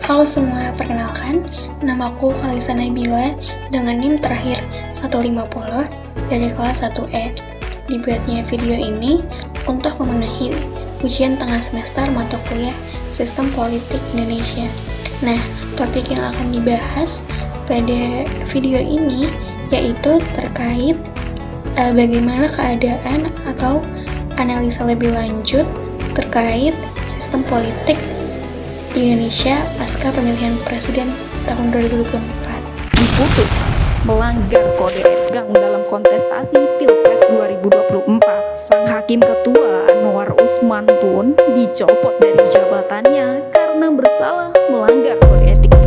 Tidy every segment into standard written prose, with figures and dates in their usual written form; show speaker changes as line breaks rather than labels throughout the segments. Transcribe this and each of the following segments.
Halo semua, perkenalkan, namaku Kalisa Nabila dengan NIM terakhir 150 dari kelas 1E. Dibuatnya video ini untuk memenuhi ujian tengah semester mata kuliah Sistem Politik Indonesia. Nah, topik yang akan dibahas pada video ini yaitu terkait bagaimana keadaan atau analisa lebih lanjut terkait sistem politik di Indonesia pasca pemilihan presiden tahun 2024.
Diputus melanggar kode etik dalam kontestasi Pilpres 2024. Sang Hakim Ketua Anwar Usman pun dicopot dari jabatannya karena bersalah melanggar kode etik.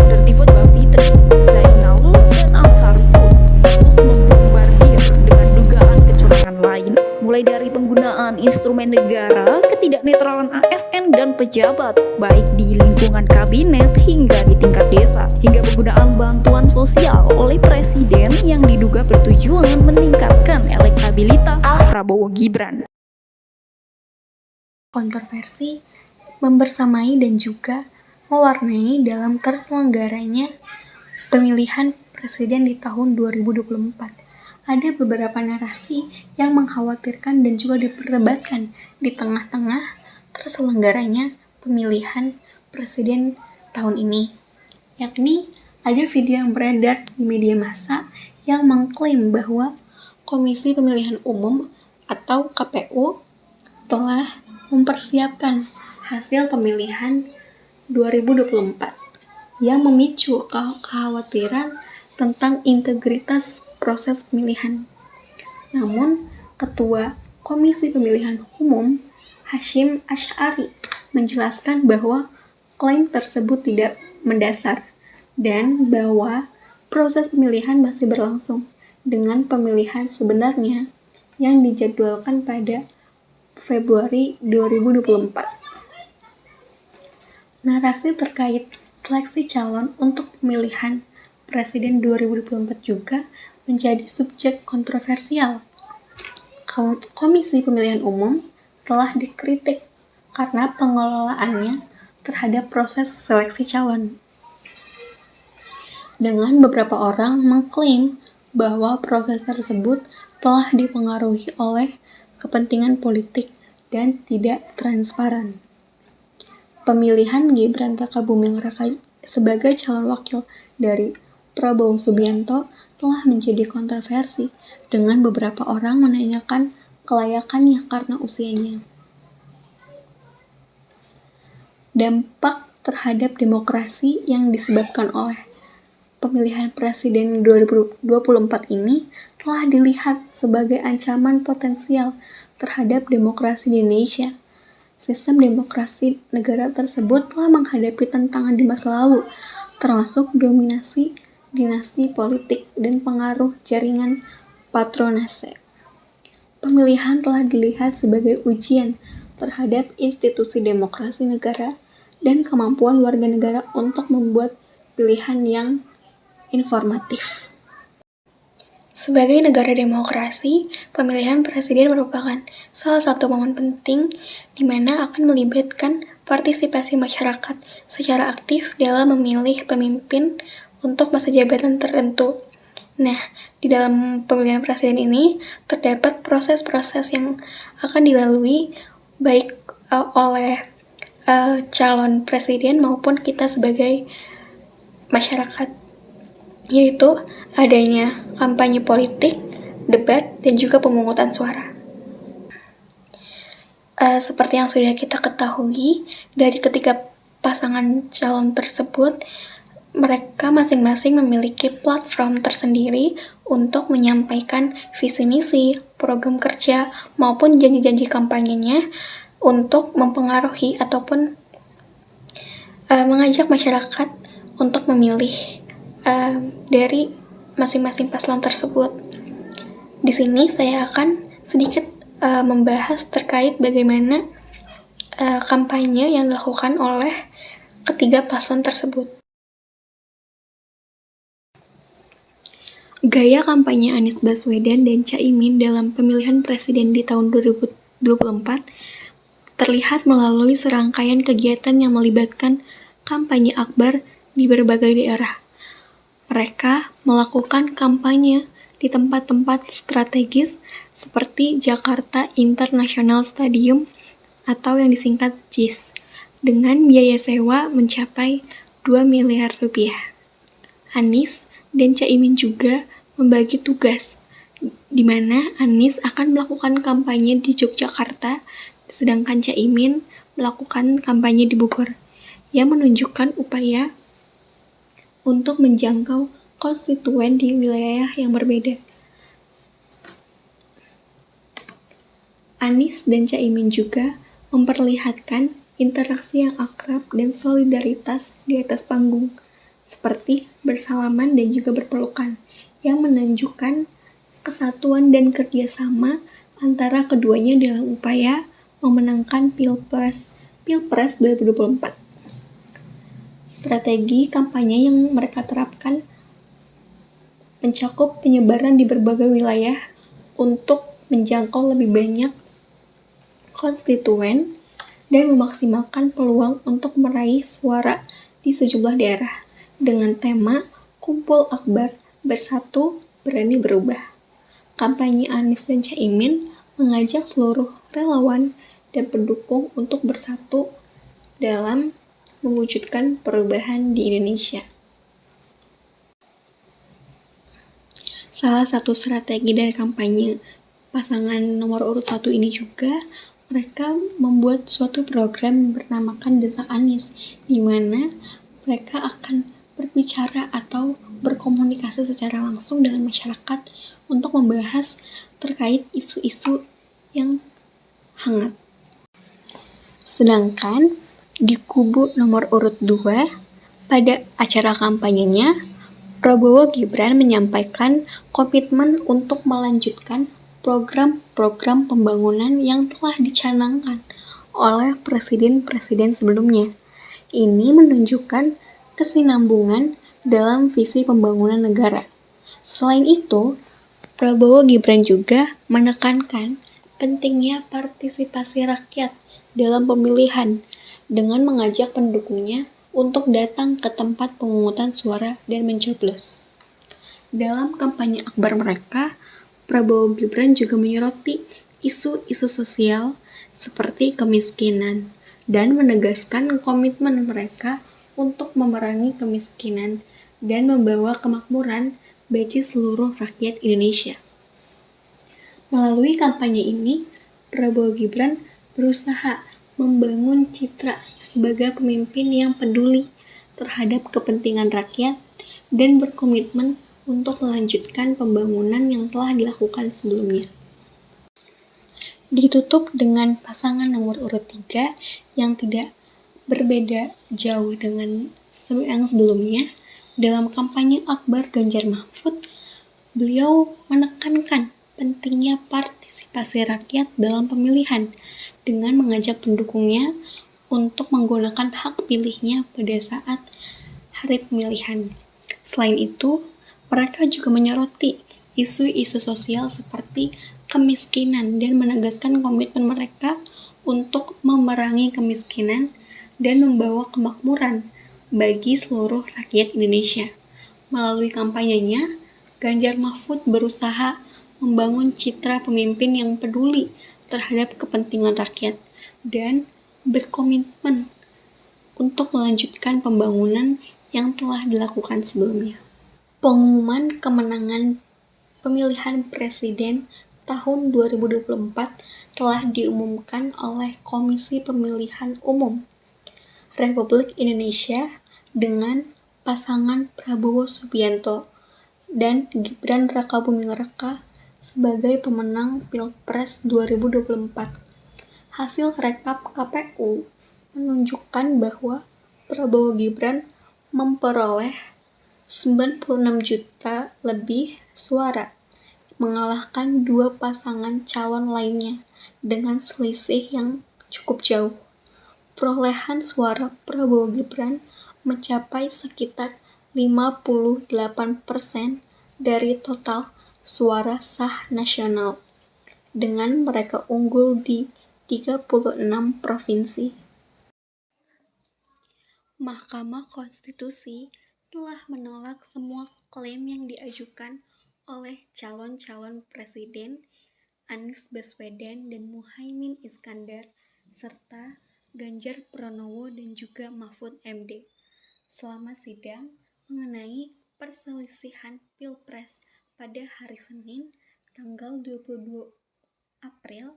Dertivot Bafitri, Zainal dan Ansari pun terus membombardir dengan dugaan kecurangan lain, mulai dari penggunaan instrumen negara, ketidaknetralan ASN dan pejabat, baik di lingkungan kabinet hingga di tingkat desa, hingga penggunaan bantuan sosial oleh presiden yang diduga bertujuan meningkatkan elektabilitas Prabowo Gibran.
Kontroversi membersamai dan juga mewarnai dalam terselenggaranya pemilihan presiden di tahun 2024. Ada beberapa narasi yang mengkhawatirkan dan juga diperdebatkan di tengah-tengah terselenggaranya pemilihan presiden tahun ini. Yakni ada video yang beredar di media massa yang mengklaim bahwa Komisi Pemilihan Umum atau KPU telah mempersiapkan hasil pemilihan 2024 yang memicu kekhawatiran tentang integritas proses pemilihan. Namun, Ketua Komisi Pemilihan Umum Hasyim Asy'ari menjelaskan bahwa klaim tersebut tidak mendasar dan bahwa proses pemilihan masih berlangsung dengan pemilihan sebenarnya yang dijadwalkan pada Februari 2024. Narasi terkait seleksi calon untuk pemilihan Presiden 2024 juga menjadi subjek kontroversial. Komisi Pemilihan Umum telah dikritik karena pengelolaannya terhadap proses seleksi calon. Dengan beberapa orang mengklaim bahwa proses tersebut telah dipengaruhi oleh kepentingan politik dan tidak transparan. Pemilihan Gibran Rakabuming Raka sebagai calon wakil dari Prabowo Subianto telah menjadi kontroversi dengan beberapa orang menanyakan kelayakannya karena usianya. Dampak terhadap demokrasi yang disebabkan oleh pemilihan presiden 2024 ini telah dilihat sebagai ancaman potensial terhadap demokrasi di Indonesia. Sistem demokrasi negara tersebut telah menghadapi tantangan di masa lalu, termasuk dominasi dinasti politik dan pengaruh jaringan patronase. Pemilihan telah dilihat sebagai ujian terhadap institusi demokrasi negara dan kemampuan warga negara untuk membuat pilihan yang informatif. Sebagai negara demokrasi, pemilihan presiden merupakan salah satu momen penting di mana akan melibatkan partisipasi masyarakat secara aktif dalam memilih pemimpin untuk masa jabatan tertentu. Nah, di dalam pemilihan presiden ini terdapat proses-proses yang akan dilalui baik oleh calon presiden maupun kita sebagai masyarakat, yaitu adanya kampanye politik, debat, dan juga pemungutan suara. Seperti yang sudah kita ketahui, dari ketiga pasangan calon tersebut, mereka masing-masing memiliki platform tersendiri untuk menyampaikan visi misi, program kerja, maupun janji-janji kampanyenya untuk mempengaruhi ataupun mengajak masyarakat untuk memilih dari masing-masing paslon tersebut. Di sini saya akan sedikit membahas terkait bagaimana kampanye yang dilakukan oleh ketiga paslon tersebut. Gaya kampanye Anies Baswedan dan Caimin dalam pemilihan presiden di tahun 2024 terlihat melalui serangkaian kegiatan yang melibatkan kampanye akbar di berbagai daerah. Mereka melakukan kampanye di tempat-tempat strategis seperti Jakarta International Stadium atau yang disingkat JIS dengan biaya sewa mencapai 2 miliar rupiah. Anies dan Caimin juga membagi tugas, di mana Anies akan melakukan kampanye di Yogyakarta, sedangkan Caimin melakukan kampanye di Bogor, yang menunjukkan upaya untuk menjangkau konstituen di wilayah yang berbeda. Anies dan Caimin juga memperlihatkan interaksi yang akrab dan solidaritas di atas panggung, seperti bersalaman dan juga berpelukan, yang menunjukkan kesatuan dan kerjasama antara keduanya dalam upaya memenangkan Pilpres 2024. Strategi kampanye yang mereka terapkan mencakup penyebaran di berbagai wilayah untuk menjangkau lebih banyak konstituen dan memaksimalkan peluang untuk meraih suara di sejumlah daerah dengan tema Kumpul Akbar Bersatu Berani Berubah. Kampanye Anies dan Caimin mengajak seluruh relawan dan pendukung untuk bersatu dalam mewujudkan perubahan di Indonesia. Salah satu strategi dari kampanye pasangan nomor urut 1 ini juga mereka membuat suatu program bernamakan Desak Anies, di mana mereka akan berbicara atau berkomunikasi secara langsung dengan masyarakat untuk membahas terkait isu-isu yang hangat. Sedangkan di kubu nomor urut 2, pada acara kampanyenya, Prabowo Gibran menyampaikan komitmen untuk melanjutkan program-program pembangunan yang telah dicanangkan oleh presiden-presiden sebelumnya. Ini menunjukkan kesinambungan dalam visi pembangunan negara. Selain itu, Prabowo Gibran juga menekankan pentingnya partisipasi rakyat dalam pemilihan dengan mengajak pendukungnya untuk datang ke tempat pemungutan suara dan mencoblos. Dalam kampanye akbar mereka, Prabowo Gibran juga menyoroti isu-isu sosial seperti kemiskinan dan menegaskan komitmen mereka untuk memerangi kemiskinan dan membawa kemakmuran bagi seluruh rakyat Indonesia. Melalui kampanye ini, Prabowo Gibran berusaha membangun citra sebagai pemimpin yang peduli terhadap kepentingan rakyat dan berkomitmen untuk melanjutkan pembangunan yang telah dilakukan sebelumnya. Ditutup dengan pasangan nomor urut 3 yang tidak berbeda jauh dengan yang sebelumnya. Dalam kampanye akbar Ganjar Mahfud, beliau menekankan pentingnya partisipasi rakyat dalam pemilihan dengan mengajak pendukungnya untuk menggunakan hak pilihnya pada saat hari pemilihan. Selain itu, mereka juga menyoroti isu-isu sosial seperti kemiskinan dan menegaskan komitmen mereka untuk memerangi kemiskinan dan membawa kemakmuran bagi seluruh rakyat Indonesia. Melalui kampanyenya, Ganjar Mahfud berusaha membangun citra pemimpin yang peduli terhadap kepentingan rakyat dan berkomitmen untuk melanjutkan pembangunan yang telah dilakukan sebelumnya. Pengumuman kemenangan pemilihan presiden tahun 2024 telah diumumkan oleh Komisi Pemilihan Umum Republik Indonesia dengan pasangan Prabowo Subianto dan Gibran Rakabuming Raka sebagai pemenang Pilpres 2024. Hasil rekap KPU menunjukkan bahwa Prabowo Gibran memperoleh 96 juta lebih suara, mengalahkan dua pasangan calon lainnya dengan selisih yang cukup jauh. Perolehan suara Prabowo Gibran mencapai sekitar 58% dari total suara sah nasional, dengan mereka unggul di 36 provinsi. Mahkamah Konstitusi telah menolak semua klaim yang diajukan oleh calon-calon presiden Anies Baswedan dan Muhaimin Iskandar serta Ganjar Pranowo dan juga Mahfud MD. Selama sidang mengenai perselisihan Pilpres pada hari Senin, tanggal 22 April,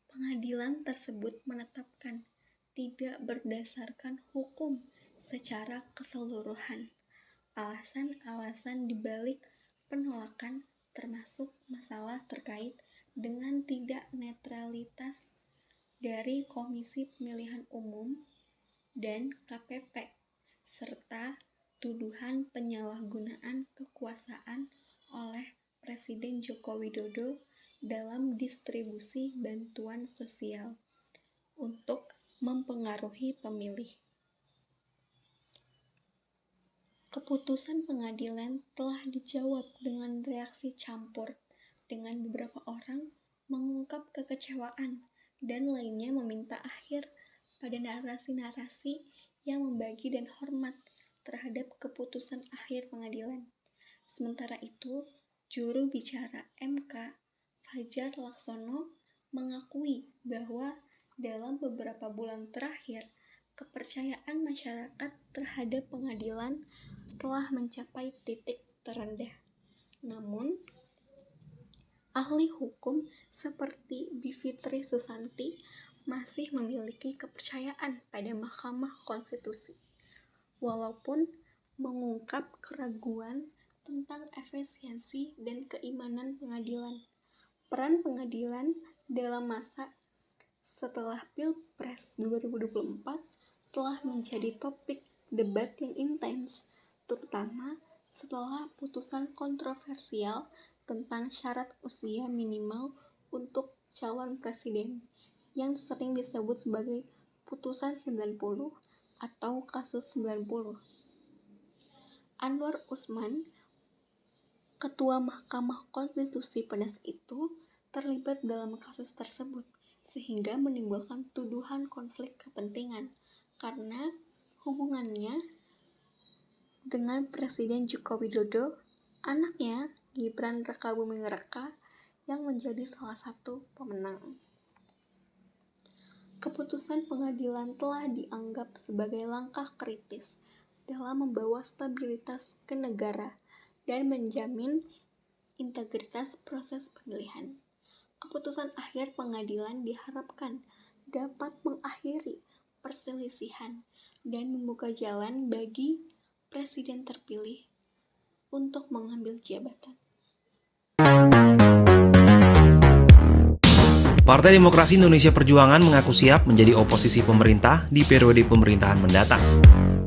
pengadilan tersebut menetapkan tidak berdasarkan hukum secara keseluruhan. Alasan-alasan dibalik penolakan termasuk masalah terkait dengan tidak netralitas dari Komisi Pemilihan Umum dan KPP, serta tuduhan penyalahgunaan kekuasaan oleh Presiden Joko Widodo dalam distribusi bantuan sosial untuk mempengaruhi pemilih. Keputusan pengadilan telah dijawab dengan reaksi campur, dengan beberapa orang mengungkap kekecewaan dan lainnya meminta akhir pada narasi-narasi yang membagi dan hormat terhadap keputusan akhir pengadilan. Sementara itu, juru bicara MK, Fajar Laksono, mengakui bahwa dalam beberapa bulan terakhir, kepercayaan masyarakat terhadap pengadilan telah mencapai titik terendah. Namun, ahli hukum seperti Bivitri Susanti masih memiliki kepercayaan pada Mahkamah Konstitusi, walaupun mengungkap keraguan tentang efisiensi dan keimanan pengadilan. Peran pengadilan dalam masa setelah Pilpres 2024 telah menjadi topik debat yang intens, terutama setelah putusan kontroversial tentang syarat usia minimal untuk calon presiden yang sering disebut sebagai putusan 90 atau kasus 90. Anwar Usman, Ketua Mahkamah Konstitusi pada saat itu, terlibat dalam kasus tersebut sehingga menimbulkan tuduhan konflik kepentingan karena hubungannya dengan Presiden Joko Widodo, anaknya Gibran Rakabuming Raka yang menjadi salah satu pemenang. Keputusan pengadilan telah dianggap sebagai langkah kritis dalam membawa stabilitas ke negara dan menjamin integritas proses pemilihan. Keputusan akhir pengadilan diharapkan dapat mengakhiri perselisihan dan membuka jalan bagi presiden terpilih untuk mengambil jabatan.
Partai Demokrasi Indonesia Perjuangan mengaku siap menjadi oposisi pemerintah di periode pemerintahan mendatang.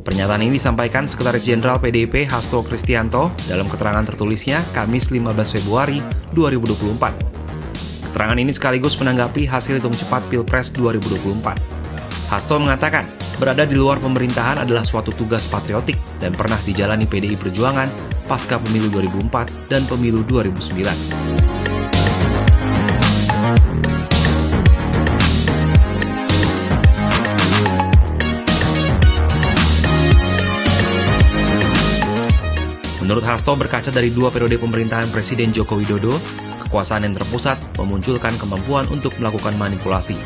Pernyataan ini disampaikan Sekretaris Jenderal PDIP Hasto Kristianto dalam keterangan tertulisnya Kamis 15 Februari 2024. Keterangan ini sekaligus menanggapi hasil hitung cepat Pilpres 2024. Hasto mengatakan, berada di luar pemerintahan adalah suatu tugas patriotik dan pernah dijalani PDI Perjuangan pasca pemilu 2004 dan pemilu 2009. Menurut Hasto, berkaca dari 2 periode pemerintahan Presiden Joko Widodo, kekuasaan yang terpusat memunculkan kemampuan untuk melakukan manipulasi.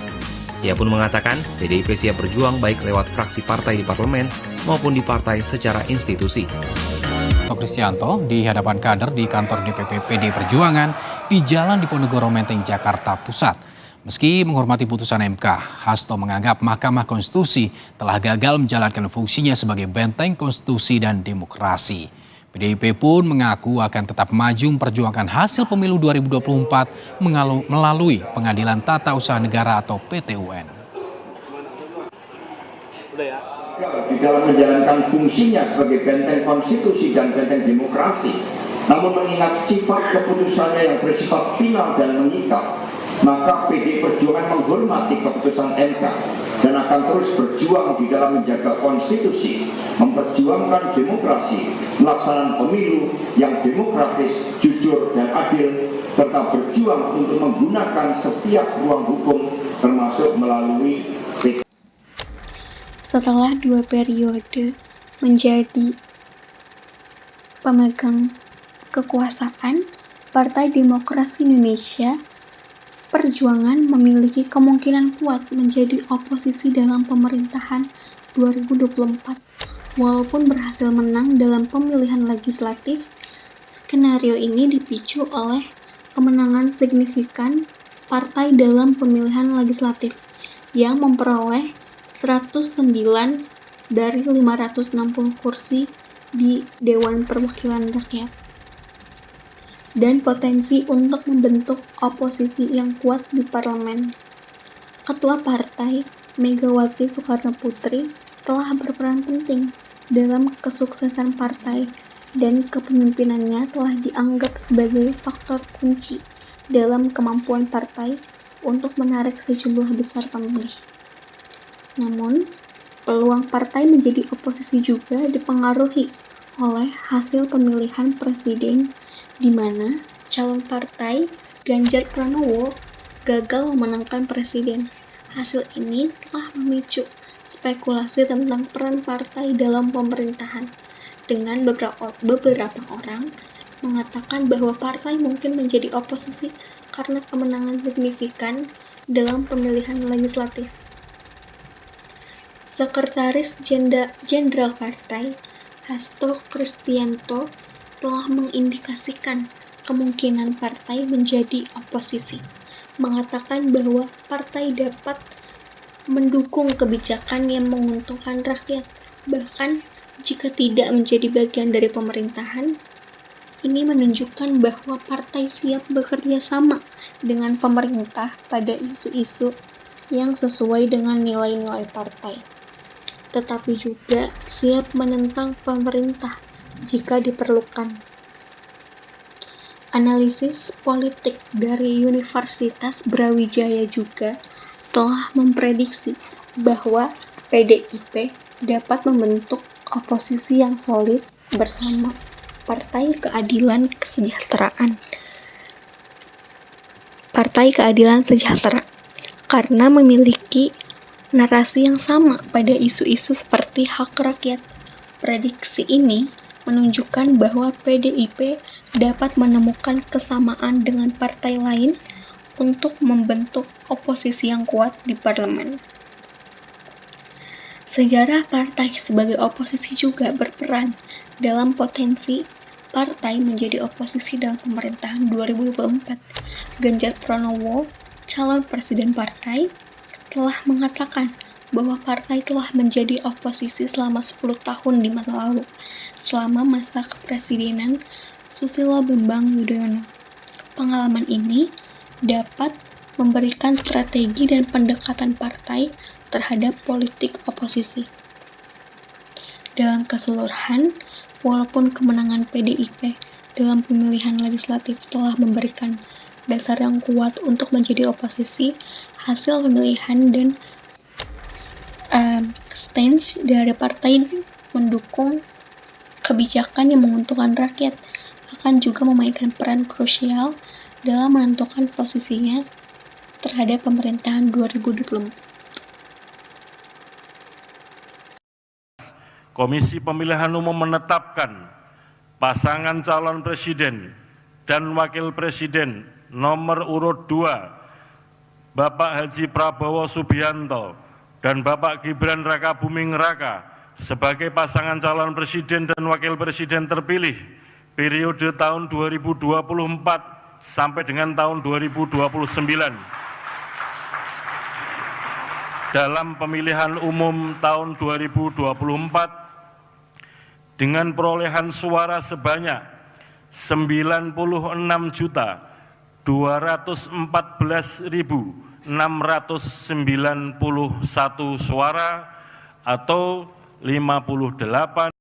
Ia pun mengatakan, PDIP siap berjuang baik lewat fraksi partai di parlemen maupun di partai secara institusi.
Kristianto di hadapan kader di kantor DPP PD Perjuangan di Jalan Diponegoro Menteng, Jakarta Pusat. Meski menghormati putusan MK, Hasto menganggap Mahkamah Konstitusi telah gagal menjalankan fungsinya sebagai benteng konstitusi dan demokrasi. PDIP pun mengaku akan tetap maju memperjuangkan hasil pemilu 2024 melalui Pengadilan Tata Usaha Negara atau PT-UN.
Di dalam menjalankan fungsinya sebagai benteng konstitusi dan benteng demokrasi, namun mengingat sifat keputusannya yang bersifat final dan mengikat, maka PD Perjuangan menghormati keputusan MK dan akan terus berjuang di dalam menjaga konstitusi, memperjuangkan demokrasi, pelaksanaan pemilu yang demokratis, jujur, dan adil, serta berjuang untuk menggunakan setiap ruang hukum termasuk melalui
Setelah 2 periode menjadi pemegang kekuasaan, Partai Demokrasi Indonesia Perjuangan memiliki kemungkinan kuat menjadi oposisi dalam pemerintahan 2024. Walaupun berhasil menang dalam pemilihan legislatif, skenario ini dipicu oleh kemenangan signifikan partai dalam pemilihan legislatif yang memperoleh 109 dari 560 kursi di Dewan Perwakilan Rakyat, dan potensi untuk membentuk oposisi yang kuat di parlemen. Ketua partai, Megawati Soekarnoputri, telah berperan penting dalam kesuksesan partai, dan kepemimpinannya telah dianggap sebagai faktor kunci dalam kemampuan partai untuk menarik sejumlah besar pemilih. Namun, peluang partai menjadi oposisi juga dipengaruhi oleh hasil pemilihan presiden di mana calon partai Ganjar Pranowo gagal memenangkan presiden. Hasil ini telah memicu spekulasi tentang peran partai dalam pemerintahan, dengan beberapa orang mengatakan bahwa partai mungkin menjadi oposisi karena kemenangan signifikan dalam pemilihan legislatif. Sekretaris Jenderal Partai, Hasto Kristianto, telah mengindikasikan kemungkinan partai menjadi oposisi, mengatakan bahwa partai dapat mendukung kebijakan yang menguntungkan rakyat, bahkan jika tidak menjadi bagian dari pemerintahan. Ini menunjukkan bahwa partai siap bekerja sama dengan pemerintah pada isu-isu yang sesuai dengan nilai-nilai partai, tetapi juga siap menentang pemerintah jika diperlukan. Analisis politik dari Universitas Brawijaya juga telah memprediksi bahwa PDIP dapat membentuk oposisi yang solid bersama Partai Keadilan Sejahtera karena memiliki narasi yang sama pada isu-isu seperti hak rakyat. Prediksi ini menunjukkan bahwa PDIP dapat menemukan kesamaan dengan partai lain untuk membentuk oposisi yang kuat di parlemen. Sejarah partai sebagai oposisi juga berperan dalam potensi partai menjadi oposisi dalam pemerintahan 2024. Ganjar Pranowo, calon presiden partai, telah mengatakan bahwa partai telah menjadi oposisi selama 10 tahun di masa lalu, selama masa kepresidenan Susilo Bambang Yudhoyono. Pengalaman ini dapat memberikan strategi dan pendekatan partai terhadap politik oposisi. Dalam keseluruhan, walaupun kemenangan PDIP dalam pemilihan legislatif telah memberikan dasar yang kuat untuk menjadi oposisi, hasil pemilihan dan stance dari partai mendukung kebijakan yang menguntungkan rakyat akan juga memainkan peran krusial dalam menentukan posisinya terhadap pemerintahan 2024.
Komisi Pemilihan Umum menetapkan pasangan calon presiden dan wakil presiden nomor urut 2, Bapak Haji Prabowo Subianto dan Bapak Gibran Rakabuming Raka sebagai pasangan calon presiden dan wakil presiden terpilih periode tahun 2024 sampai dengan tahun 2029 dalam pemilihan umum tahun 2024 dengan perolehan suara sebanyak 96.214.691 suara atau 58